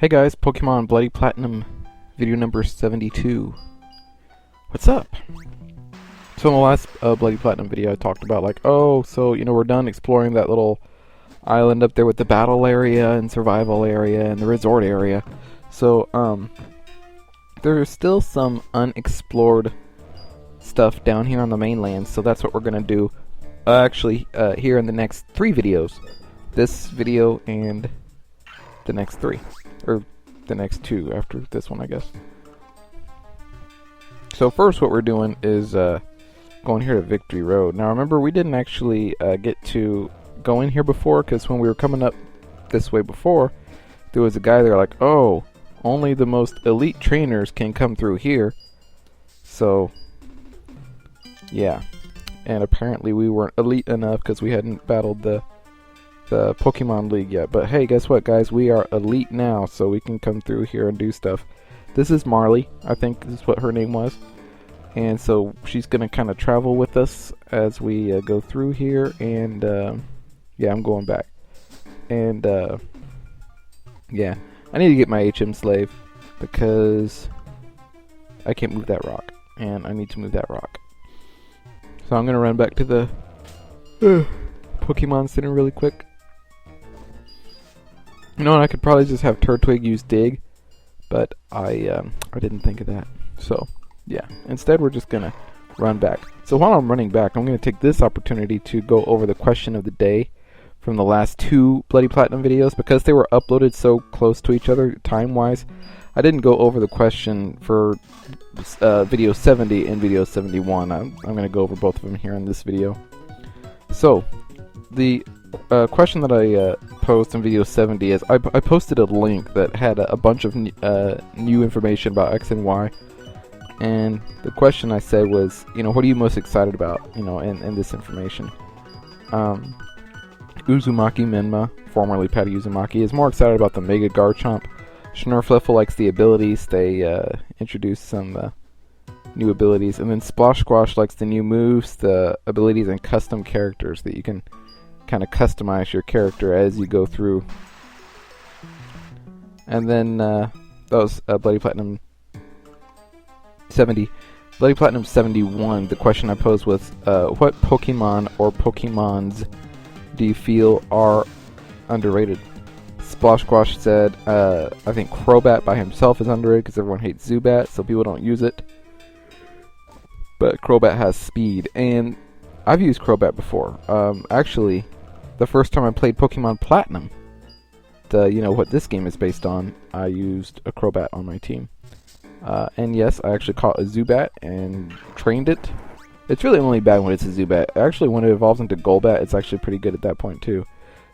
Hey guys, Pokemon Bloody Platinum video number 72. What's up? So in the last Bloody Platinum video I talked about we're done exploring that little island up there with the battle area and survival area and the resort area. So there's still some unexplored stuff down here on the mainland, so that's what we're gonna do here in the next 3 videos. This video and the next 3. Or the next 2 after this one, I guess. So first what we're doing is going here to Victory Road. Now remember, we didn't actually get to go in here before, because when we were coming up this way before, there was a guy there like, oh, only the most elite trainers can come through here. So yeah, and apparently we weren't elite enough because we hadn't battled the Pokemon League yet. But hey, guess what, guys? We are elite now, so we can come through here and do stuff. This is Marley, I think this is what her name was. And so she's going to kind of travel with us as we go through here. And yeah, I'm going back. And yeah, I need to get my HM slave because I can't move that rock. And I need to move that rock. So I'm going to run back to the Pokemon Center really quick. You know, I could probably just have Turtwig use Dig, but I didn't think of that. So, yeah. Instead, we're just going to run back. So while I'm running back, I'm going to take this opportunity to go over the question of the day from the last 2 Bloody Platinum videos. Because they were uploaded so close to each other time-wise, I didn't go over the question for video 70 and video 71. I'm going to go over both of them here in this video. So, the question that I posed in video 70 is I posted a link that had a bunch of new information about X and Y, and the question I said was, you know, what are you most excited about, you know, in this information? Uzumaki Menma, formerly Patty Uzumaki, is more excited about the Mega Garchomp. Schnurfleffel likes the abilities. They introduced some new abilities, and then Splosh Squash likes the new moves, the abilities, and custom characters that you can kind of customize your character as you go through. And then that was Bloody Platinum 70. Bloody Platinum 71, the question I posed was, what Pokemon or Pokemons do you feel are underrated? Splosh Squash said, I think Crobat by himself is underrated because everyone hates Zubat, so people don't use it. But Crobat has speed, and I've used Crobat before. Actually, the first time I played Pokemon Platinum, what this game is based on, I used a Crobat on my team. And yes, I actually caught a Zubat and trained it. It's really only bad when it's a Zubat. Actually, when it evolves into Golbat, it's actually pretty good at that point too.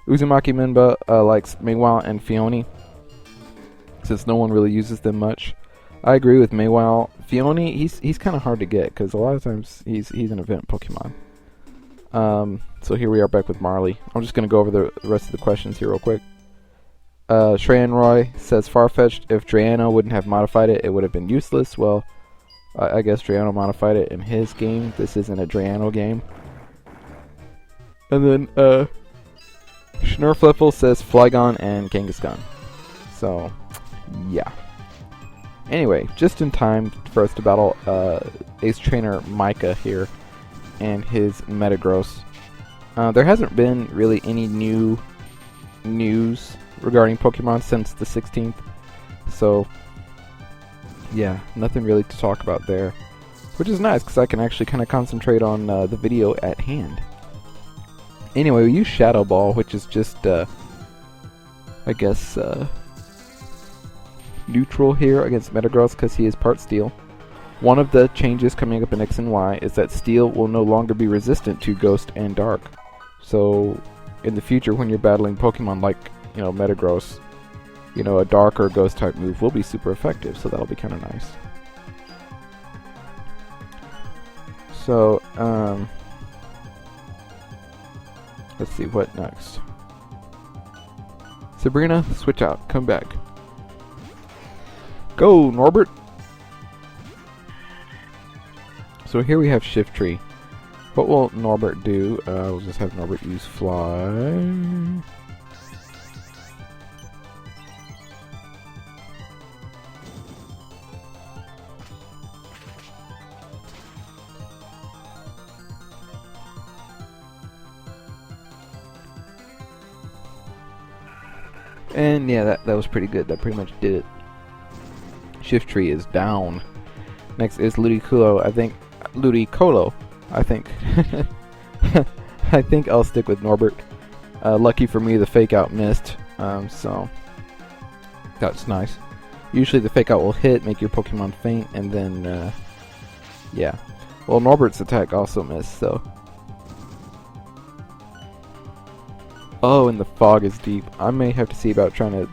Uzumaki Menba likes Meiwao and Phione, since no one really uses them much. I agree with Meiwao. Phione, he's kind of hard to get because a lot of times he's an event Pokemon. So here we are back with Marley. I'm just going to go over the rest of the questions here real quick. Shreyan Roy says, Farfetch'd, if Drayano wouldn't have modified it, it would have been useless. Well, I guess Drayano modified it in his game. This isn't a Drayano game. And then Schnurfleffel says Flygon and Kangaskhan. So, yeah. Anyway, just in time for us to battle Ace Trainer Micah here and his Metagross. There hasn't been really any new news regarding Pokemon since the 16th. So, yeah, nothing really to talk about there. Which is nice, because I can actually kind of concentrate on the video at hand. Anyway, we use Shadow Ball, which is just, I guess, neutral here against Metagross because he is part Steel. One of the changes coming up in X and Y is that Steel will no longer be resistant to Ghost and Dark. So, in the future, when you're battling Pokemon like, Metagross, a Dark or Ghost type move will be super effective, so that'll be kind of nice. So, let's see, what next? Sabrina, switch out, come back. Go, Norbert! So here we have Shiftry. What will Norbert do? We'll just have Norbert use Fly. And yeah, that was pretty good. That pretty much did it. Shift tree is down. Next is Ludicolo. I think. I think I'll stick with Norbert. Lucky for me, the fake out missed. So that's nice. Usually the fake out will hit, make your Pokemon faint, and then yeah. Well, Norbert's attack also missed, so. Oh, and the fog is deep. I may have to see about trying to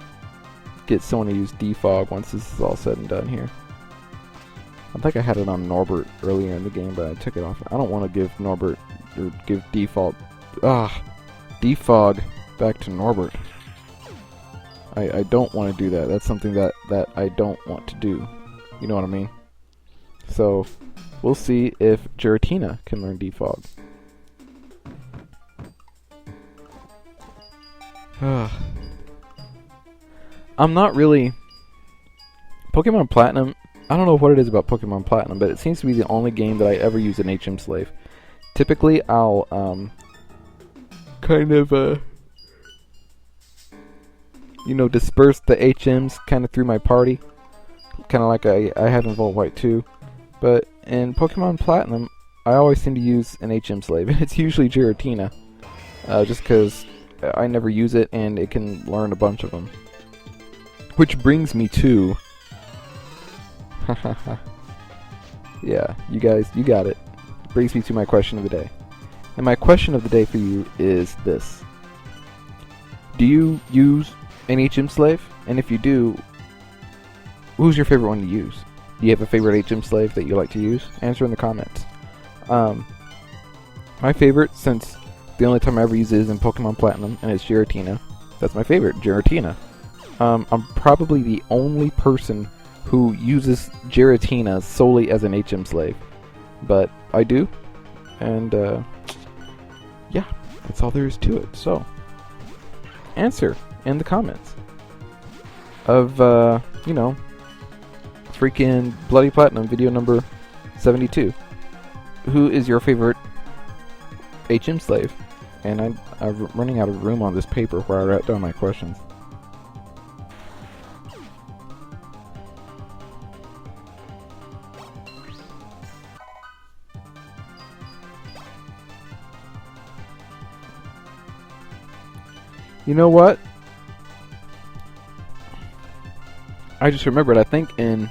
get someone to use defog once this is all said and done here. I think I had it on Norbert earlier in the game, but I took it off. I don't want to give Norbert, or give defog back to Norbert. I don't want to do that. That's something that I don't want to do. You know what I mean? So, we'll see if Giratina can learn defog. I'm not really... Pokemon Platinum, I don't know what it is about Pokemon Platinum, but it seems to be the only game that I ever use an HM Slave. Typically, I'll kind of disperse the HMs kind of through my party, kind of like I have in Volt White 2. But in Pokemon Platinum, I always seem to use an HM Slave, and it's usually Giratina, just because I never use it and it can learn a bunch of them. Which brings me to... yeah, you guys, you got it. Brings me to my question of the day. And my question of the day for you is this. Do you use an HM Slave? And if you do, who's your favorite one to use? Do you have a favorite HM Slave that you like to use? Answer in the comments. My favorite, since the only time I ever use it is in Pokemon Platinum, and it's Giratina. That's my favorite, Giratina. I'm probably the only person who uses Giratina solely as an HM Slave. But I do, and yeah, that's all there is to it. So, answer in the comments of, freaking Bloody Platinum video number 72. Who is your favorite HM Slave? And I'm running out of room on this paper where I write down my questions. You know what? I just remembered, I think in...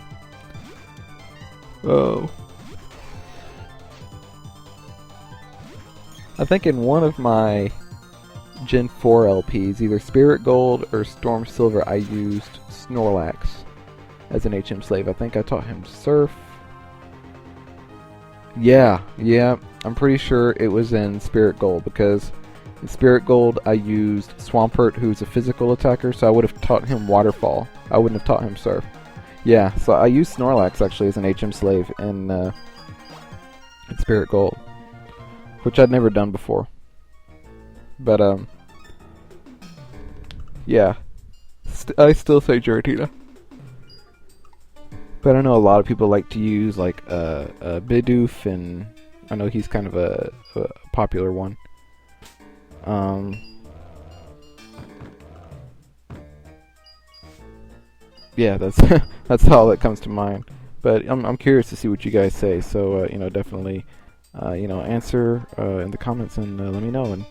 I think in one of my Gen 4 LPs, either Spirit Gold or Storm Silver, I used Snorlax as an HM Slave. I think I taught him Surf. Yeah, I'm pretty sure it was in Spirit Gold, because in Spirit Gold I used Swampert, who's a physical attacker, so I would have taught him Waterfall. I wouldn't have taught him Surf. Yeah, so I used Snorlax actually as an HM Slave in Spirit Gold, which I'd never done before. But yeah, I still say Giratina. But I know a lot of people like to use like Bidoof, and I know he's kind of a popular one. Yeah, that's all that comes to mind. But I'm curious to see what you guys say. So definitely answer in the comments and let me know.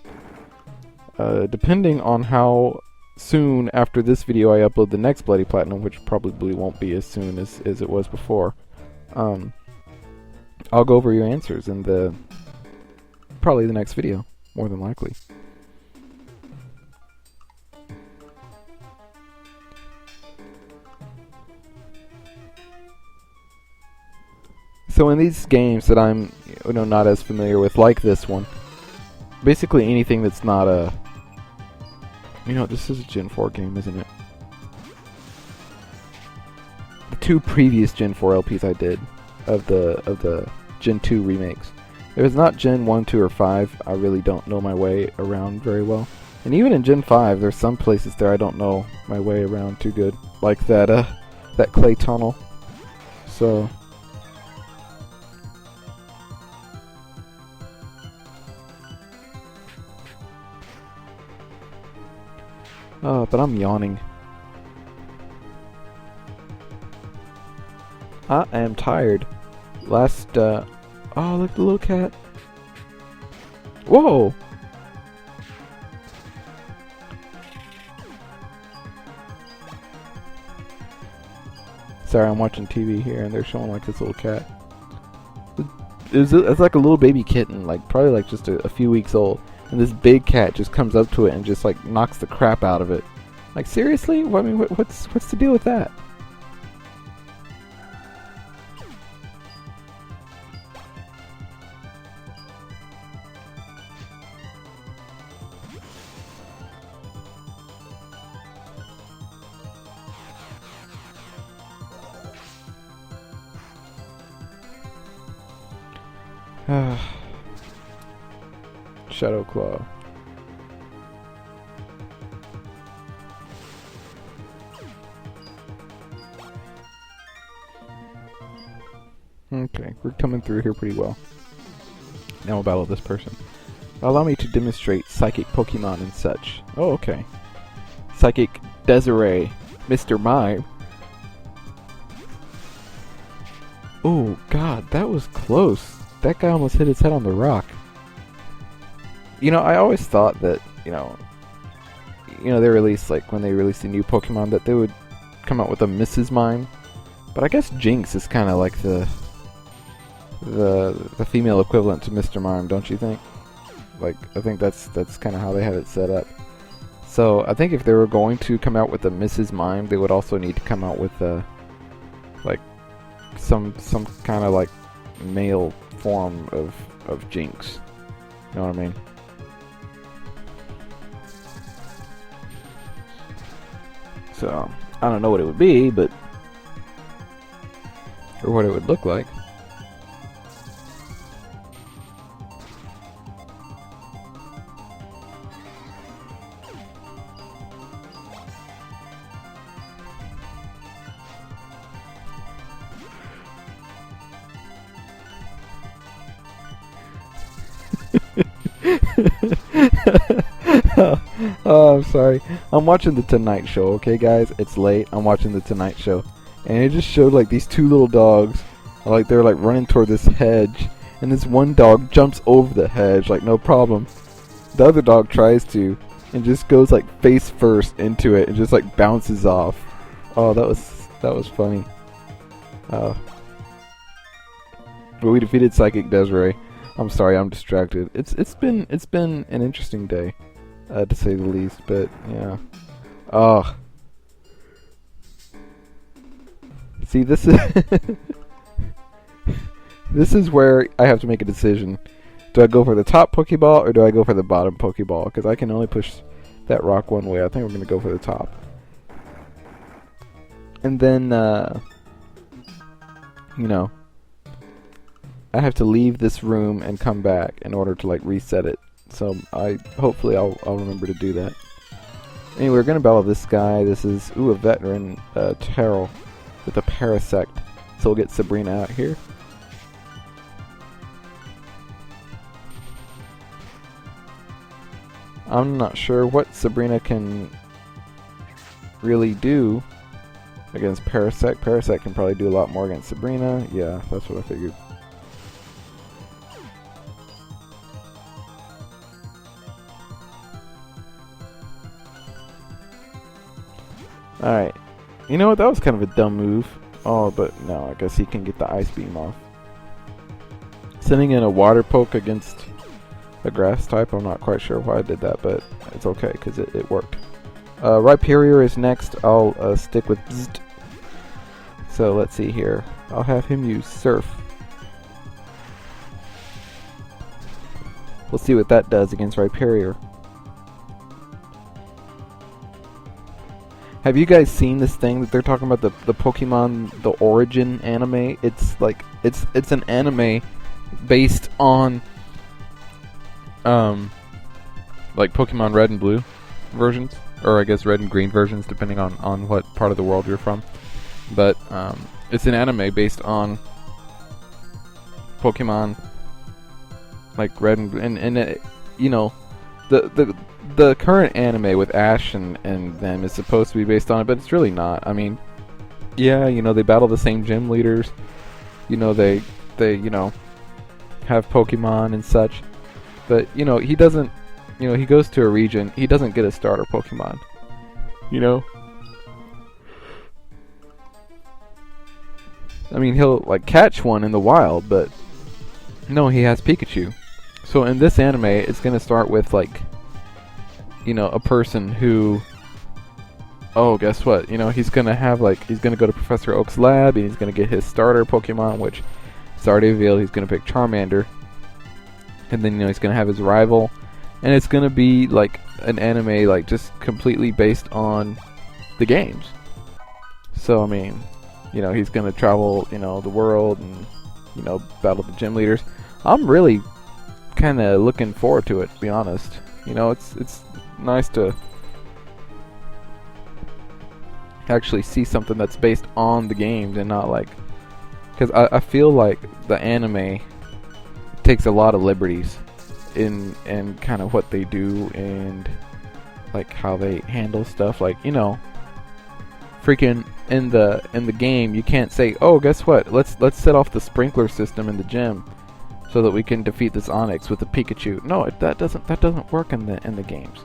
And depending on how soon after this video I upload the next Bloody Platinum, which probably won't be as soon as it was before, I'll go over your answers in probably the next video, more than likely. So in these games that I'm not as familiar with, like this one, basically anything that's not a... this is a Gen 4 game, isn't it? The two previous Gen 4 LPs I did of the Gen 2 remakes. If it's not Gen 1, 2, or 5, I really don't know my way around very well. And even in Gen 5, there's some places there I don't know my way around too good. Like that clay tunnel. So... But I'm yawning. I am tired. Last, oh, look at the little cat. Whoa! Sorry, I'm watching TV here, and they're showing like this little cat. It's like a little baby kitten, like probably like just a few weeks old, and this big cat just comes up to it and just like knocks the crap out of it. Like seriously? I mean, what's the deal with that? Shadow Claw. Okay, we're coming through here pretty well. Now we'll battle this person. Allow me to demonstrate Psychic Pokemon and such. Oh, okay. Psychic Desiree. Mr. Mime. Oh, God, that was close. That guy almost hit his head on the rock. You know, I always thought that, you know, they released, like, when they released a new Pokemon, that they would come out with a Mrs. Mime. But I guess Jinx is kind of like the female equivalent to Mr. Mime, don't you think? Like, I think that's kind of how they have it set up. So, I think if they were going to come out with a Mrs. Mime, they would also need to come out with like, some kind of, like, male form of Jinx. You know what I mean? So, I don't know what it would be, but... or what it would look like. Oh, I'm sorry. I'm watching The Tonight Show, okay, guys? It's late. I'm watching The Tonight Show. And it just showed, like, these two little dogs. Like, they're, like, running toward this hedge. And this one dog jumps over the hedge, like, no problem. The other dog tries to. And just goes, like, face first into it. And just, like, bounces off. Oh, that was funny. But we defeated Psychic Desiree. I'm sorry, I'm distracted. It's been an interesting day, to say the least. But yeah, oh, see, this is this is where I have to make a decision. Do I go for the top Pokeball or do I go for the bottom Pokeball? Because I can only push that rock one way. I think we're gonna go for the top, and then you know, I have to leave this room and come back in order to, like, reset it. So hopefully I'll remember to do that. Anyway, we're gonna battle this guy. This is a veteran Terrell with a Parasect. So we'll get Sabrina out here. I'm not sure what Sabrina can really do against Parasect. Parasect can probably do a lot more against Sabrina. Yeah, that's what I figured. Alright. You know what? That was kind of a dumb move. Oh, but no, I guess he can get the Ice Beam off. Sending in a Water Poke against a Grass type. I'm not quite sure why I did that, but it's okay, because it worked. Rhyperior is next. I'll stick with Bzzzt. So let's see here. I'll have him use Surf. We'll see what that does against Rhyperior. Have you guys seen this thing that they're talking about, the Pokemon, the Origin anime? It's like, it's an anime based on, like Pokemon Red and Blue versions, or I guess Red and Green versions, depending on what part of the world you're from. But, it's an anime based on Pokemon, like Red and it, you know, the current anime with Ash and them is supposed to be based on it, but it's really not. I mean, yeah, you know, they battle the same gym leaders. You know, they you know, have Pokemon and such. But, you know, he doesn't, you know, he goes to a region, he doesn't get a starter Pokemon. You know? I mean, he'll, like, catch one in the wild, but no, he has Pikachu. So in this anime, it's gonna start with, like, you know, a person who, oh, guess what? You know, he's gonna have, like, he's gonna go to Professor Oak's lab, and he's gonna get his starter Pokemon, which it's already revealed he's gonna pick Charmander. And then, you know, he's gonna have his rival, and it's gonna be like an anime, like, just completely based on the games. So I mean, you know, he's gonna travel, you know, the world and, you know, battle the gym leaders. I'm really kind of looking forward to it, to be honest. You know, it's nice to actually see something that's based on the games and not like, because I feel like the anime takes a lot of liberties in kind of what they do and like how they handle stuff. Like, you know, freaking in the game you can't say, oh, guess what, let's set off the sprinkler system in the gym so that we can defeat this Onyx with a Pikachu. No, that doesn't work in the games.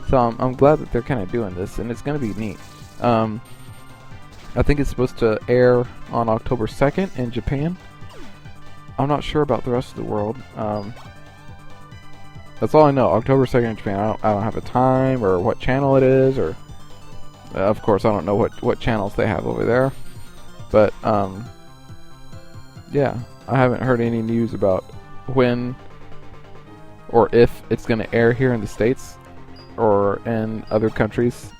So I'm glad that they're kind of doing this, and it's gonna be neat. I think it's supposed to air on October 2nd in Japan. I'm not sure about the rest of the world. That's all I know. October 2nd in Japan. I don't have a time or what channel it is, or of course I don't know what channels they have over there. But yeah, I haven't heard any news about when or if it's going to air here in the States or in other countries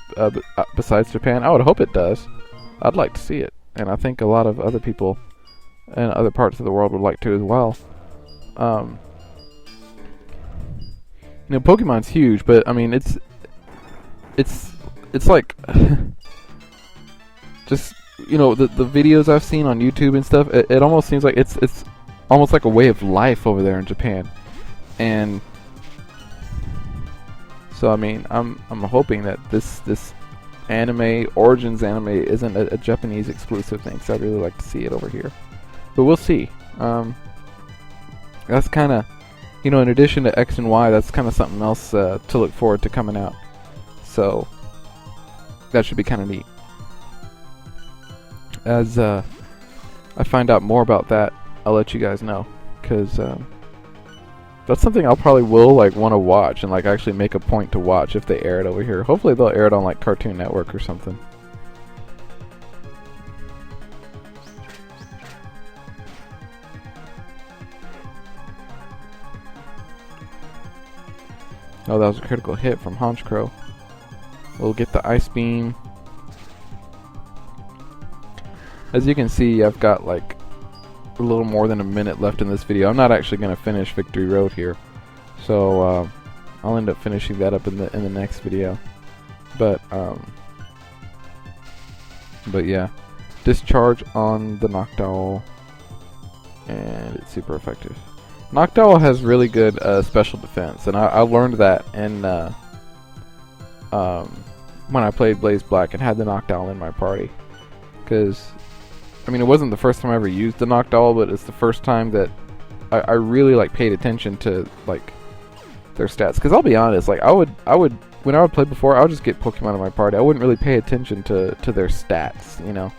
besides Japan. I would hope it does. I'd like to see it, and I think a lot of other people in other parts of the world would like to as well. You know, Pokemon's huge, but I mean, it's like just, you know, the videos I've seen on YouTube and stuff. It almost seems like it's almost like a way of life over there in Japan, and so I mean, I'm hoping that this anime, Origins anime, isn't a Japanese exclusive thing. So I'd really like to see it over here, but we'll see. That's kind of, you know, in addition to X and Y, that's kind of something else to look forward to coming out. So that should be kind of neat. As I find out more about that, I'll let you guys know, because that's something I'll probably will like want to watch and like actually make a point to watch if they air it over here. Hopefully they'll air it on like Cartoon Network or something. Oh, that was a critical hit from Honchkrow. We'll get the Ice Beam. As you can see, I've got like a little more than a minute left in this video. I'm not actually going to finish Victory Road here, so I'll end up finishing that up in the next video. But yeah, discharge on the Noctowl, and it's super effective. Noctowl has really good special defense, and I learned that in when I played Blaze Black and had the Noctowl in my party. Because, I mean, it wasn't the first time I ever used the Noctowl, but it's the first time that I really like paid attention to like their stats. Because I'll be honest, like I would when I would play before, I would just get Pokemon in my party. I wouldn't really pay attention to their stats, you know.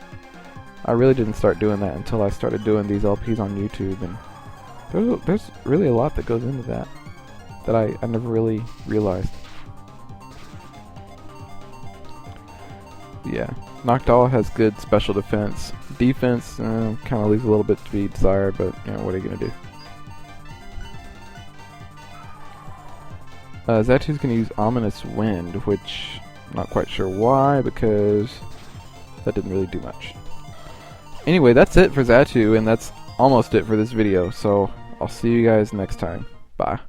I really didn't start doing that until I started doing these LPs on YouTube, and there's really a lot that goes into that I never really realized. Yeah, Noctowl has good special defense. Defense kind of leaves a little bit to be desired, but you know, what are you gonna do? Zatu's gonna use Ominous Wind, which I'm not quite sure why, because that didn't really do much. Anyway, that's it for Zatu, and that's almost it for this video, so I'll see you guys next time. Bye.